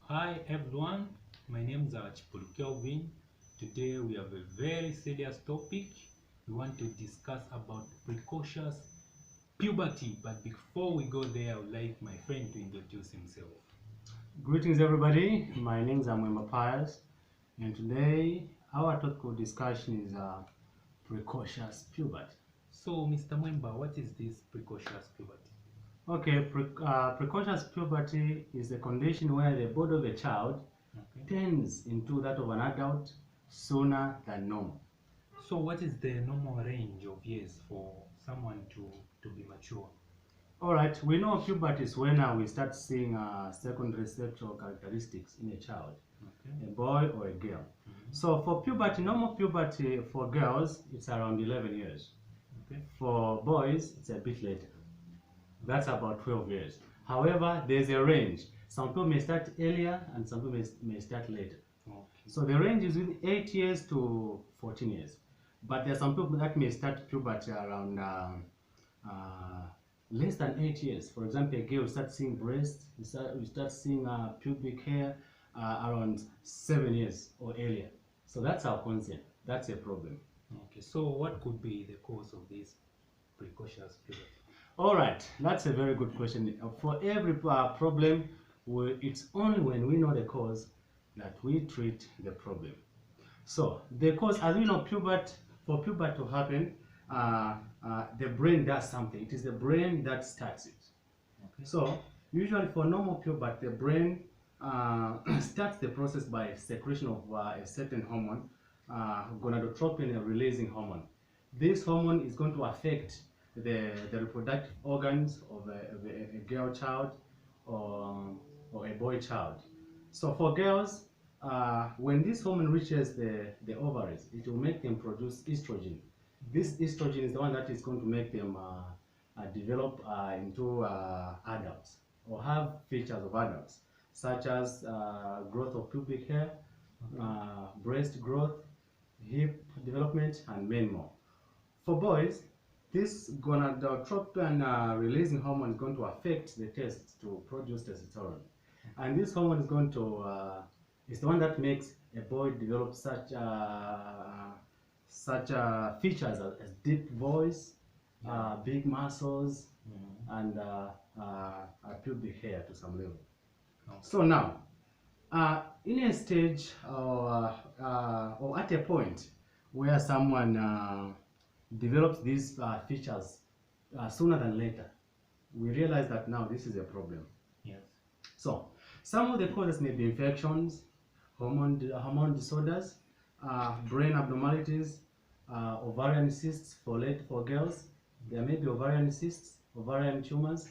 Hi everyone, my name is Precocious. Today we have a very serious topic. We want to discuss about precocious puberty. But before we go there, I would like my friend to introduce himself. Greetings everybody, my name is Pius, and today our topic of discussion is precocious puberty. So, Mr. Mwemba, what is this precocious puberty? Okay, precocious puberty is a condition where the body of a child turns into that of an adult sooner than normal. So, what is the normal range of years for someone to be mature? Alright, we know puberty is when we start seeing secondary sexual characteristics in a child, a boy or a girl. So for puberty, normal puberty for girls, it's around 11 years. For boys, it's a bit later. That's about 12 years. However, there's a range. Some people may start earlier and some people may start later. So the range is within 8 years to 14 years. But there are some people that may start puberty around less than 8 years. For example, a girl will start seeing breasts, we start seeing pubic hair around 7 years or earlier. So that's our concern. That's a problem. Okay, so what could be the cause of this precocious puberty? All right, that's a very good question. For every problem, it's only when we know the cause that we treat the problem. So the cause, as we know, for puberty to happen, the brain does something. It is the brain that starts it. So usually for normal puberty, the brain starts the process by secretion of a certain hormone, gonadotropin, a releasing hormone. This hormone is going to affect the reproductive organs of a girl child or a boy child. So for girls, when this hormone reaches the ovaries, it will make them produce estrogen. This estrogen is the one that is going to make them develop into adults or have features of adults, such as growth of pubic hair, breast growth, hip development, and many more. For boys, this gonadotropin releasing hormone is going to affect the testes to produce testosterone, and this hormone is going to is the one that makes a boy develop such features as deep voice, big muscles, and pubic hair to some level. So now, in a stage or at a point where someone develops these features sooner than later, we realize that now this is a problem. Yes. So some of the causes may be infections, hormone disorders, brain abnormalities, ovarian cysts for girls. There may be ovarian cysts, ovarian tumors,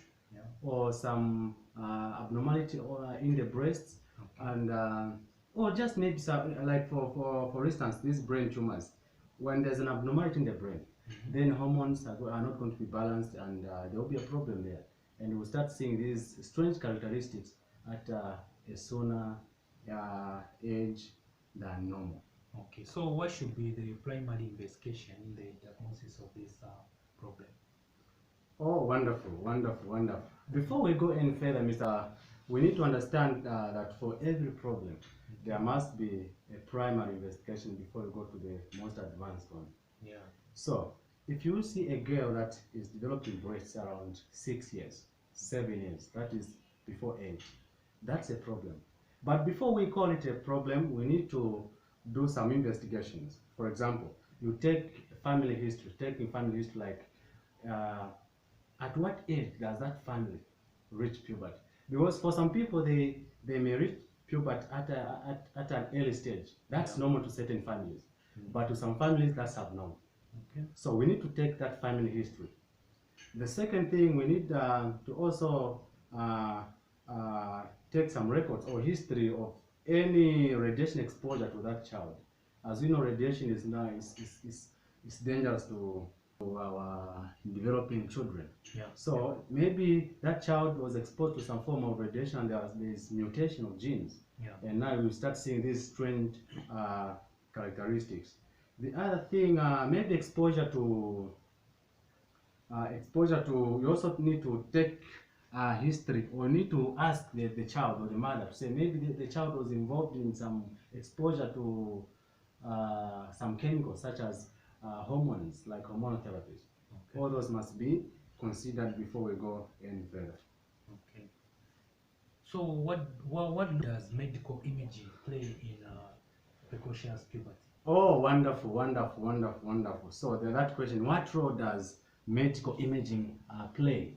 or some abnormality in the breasts, and or just maybe some, like for instance, these brain tumors. When there's an abnormality in the brain, then hormones are not going to be balanced, and there will be a problem there, and we'll start seeing these strange characteristics at a sooner age than normal. Okay, so what should be the primary investigation in the diagnosis of this problem? Oh, wonderful, wonderful, wonderful. Before we go any further, we need to understand that for every problem, there must be a primary investigation before we go to the most advanced one. Yeah. So, if you see a girl that is developing breasts around 6 years, 7 years, that is before age, that's a problem. But before we call it a problem, we need to do some investigations. For example, you take family history, like at what age does that family reach puberty? Because for some people, they may reach puberty at an early stage. That's normal to certain families. But to some families, that's abnormal. So we need to take that family history. The second thing, we need to also take some records or history of any radiation exposure to that child. As we know, radiation is dangerous to our developing children. So maybe that child was exposed to some form of radiation, and there's mutation of genes, and now you start seeing these strange characteristics. The other thing, maybe exposure to you also need to take history, or need to ask the child or the mother to say maybe the child was involved in some exposure to some chemicals such as hormones, like hormonal therapies. Okay. All those must be considered before we go any further. Okay. So what does medical imaging play in precocious puberty? Oh, wonderful, wonderful, wonderful, wonderful. So that question, what role does medical imaging play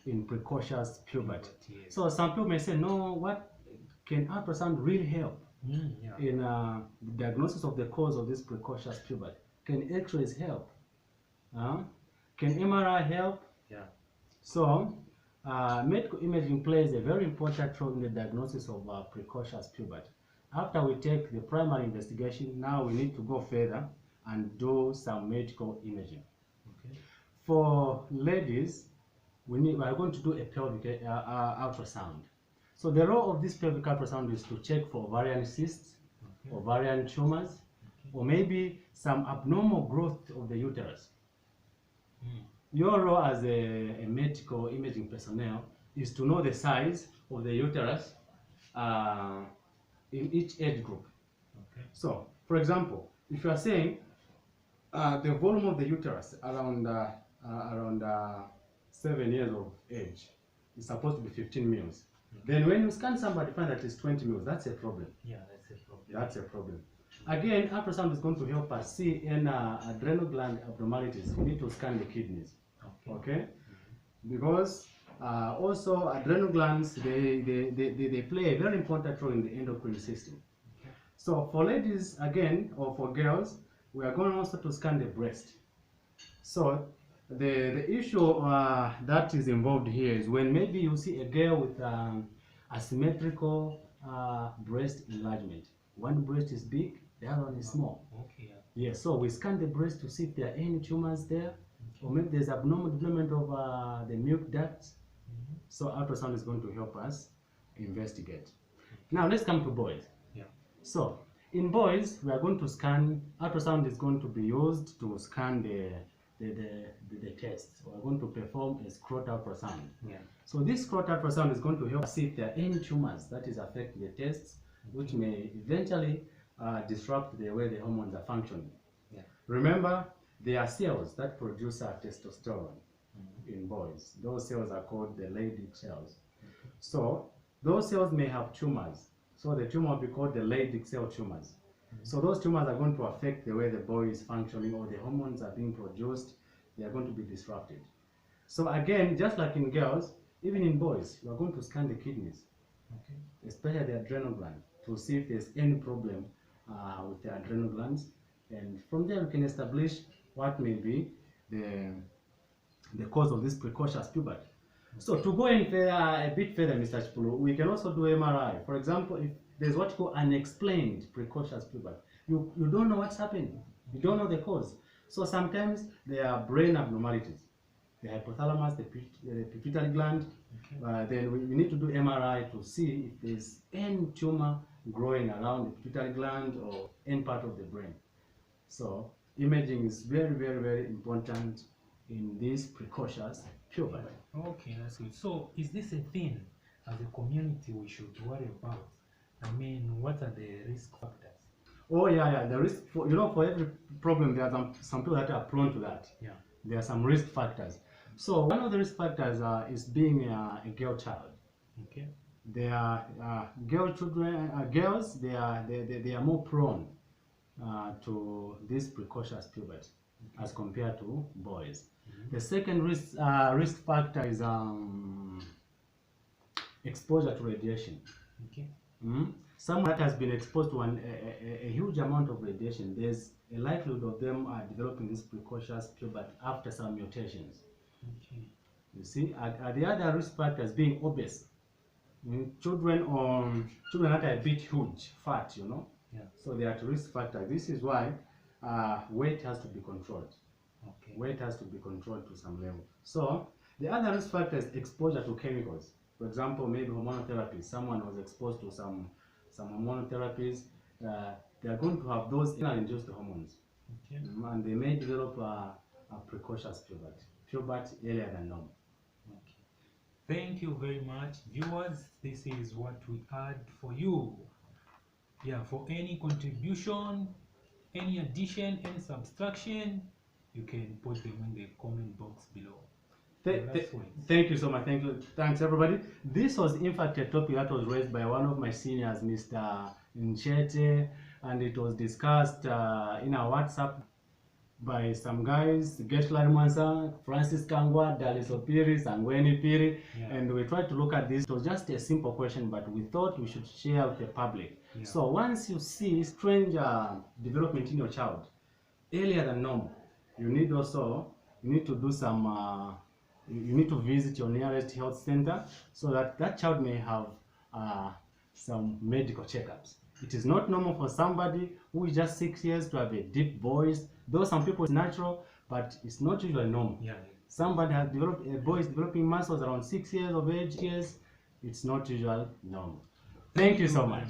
in precocious puberty? Yes. So some people may say, no, what can ultrasound really help in the diagnosis of the cause of this precocious puberty? Can X-rays help? Can MRI help? Yeah. So medical imaging plays a very important role in the diagnosis of precocious puberty. After we take the primary investigation, now we need to go further and do some medical imaging. Okay. For ladies, we are going to do a pelvic ultrasound. So the role of this pelvic ultrasound is to check for ovarian cysts, ovarian tumors, or maybe some abnormal growth of the uterus. Your role as a medical imaging personnel is to know the size of the uterus in each age group. Okay. So, for example, if you are saying the volume of the uterus around 7 years of age is supposed to be 15 mils, then when you scan somebody find that it's 20 mils, that's a problem. Yeah, that's a problem. That's a problem. Again, ultrasound is going to help us see any adrenal gland abnormalities. We need to scan the kidneys. Okay? Because also adrenal glands, they play a very important role in the endocrine system. Okay. So for ladies, again, or for girls, we are going also to scan the breast. So the issue that is involved here is when maybe you see a girl with asymmetrical breast enlargement. One breast is big, the other one is small. Okay. Yeah, so we scan the breast to see if there are any tumors there, or maybe there's abnormal development of the milk ducts. So ultrasound is going to help us investigate. Now let's come to boys. Yeah. So in boys, we are going to scan. Ultrasound is going to be used to scan the tests. We are going to perform a scrotal ultrasound. Yeah. So this scrotal ultrasound is going to help us see if there are any tumors that is affecting the tests, which may eventually disrupt the way the hormones are functioning. Yeah. Remember, there are cells that produce testosterone in boys. Those cells are called the Leydig cells. So those cells may have tumors. So the tumor will be called the Leydig cell tumors. So those tumors are going to affect the way the boy is functioning, or the hormones are being produced. They are going to be disrupted. So again, just like in girls, even in boys, we are going to scan the kidneys, especially the adrenal gland, to see if there's any problem with the adrenal glands. And from there, we can establish what may be the cause of this precocious puberty. So to go in a bit further, Mr. Chipulu, we can also do MRI. For example, if there's what you call unexplained precocious puberty, you don't know what's happening. You don't know the cause. So sometimes there are brain abnormalities. The hypothalamus, the pituitary gland. Then we need to do MRI to see if there's any tumor growing around the pituitary gland or any part of the brain. So imaging is very, very, very important in this precocious puberty. Okay, that's good. So is this a thing as a community we should worry about? I mean, what are the risk factors? Oh yeah, the risk for for every problem there are some people that are prone to that. Yeah. There are some risk factors. So one of the risk factors is being a girl child. Okay. They are girls. They are more prone to this precocious puberty as compared to boys. The second risk factor is exposure to radiation. Okay. Someone that has been exposed to a huge amount of radiation, there's a likelihood of them developing this precocious puberty after some mutations. Okay. You see, the other risk factors being obese. Children that are a bit huge, fat, Yeah. So they are at risk factor. This is why weight has to be controlled. Okay. Weight has to be controlled to some level. So the other risk factor is exposure to chemicals. For example, maybe hormonal therapies. Someone was exposed to some hormonal therapies. They are going to have those induced hormones, Okay. and they may develop a precocious puberty earlier than normal. Okay. Thank you very much, viewers. This is what we had for you. Yeah, for any contribution, any addition, any subtraction, you can put them in the comment box below. Thank you so much. Thank you. Thanks, everybody. This was, in fact, a topic that was raised by one of my seniors, Mr. Nchete, and it was discussed in our WhatsApp by some guys, Getlar Mansa, Francis Kangwa, Daliso Piri, Sangweni Piri, and we tried to look at this. It was just a simple question, but we thought we should share with the public. Yeah. So once you see strange development in your child, earlier than normal, you need to do some, you need to visit your nearest health center so that that child may have some medical checkups. It is not normal for somebody who is just 6 years to have a deep voice. Though some people it's natural, but it's not usually normal. Yeah. Somebody has developed, a boy is developing muscles around 6 years of age. It's not usually normal. Thank you so much.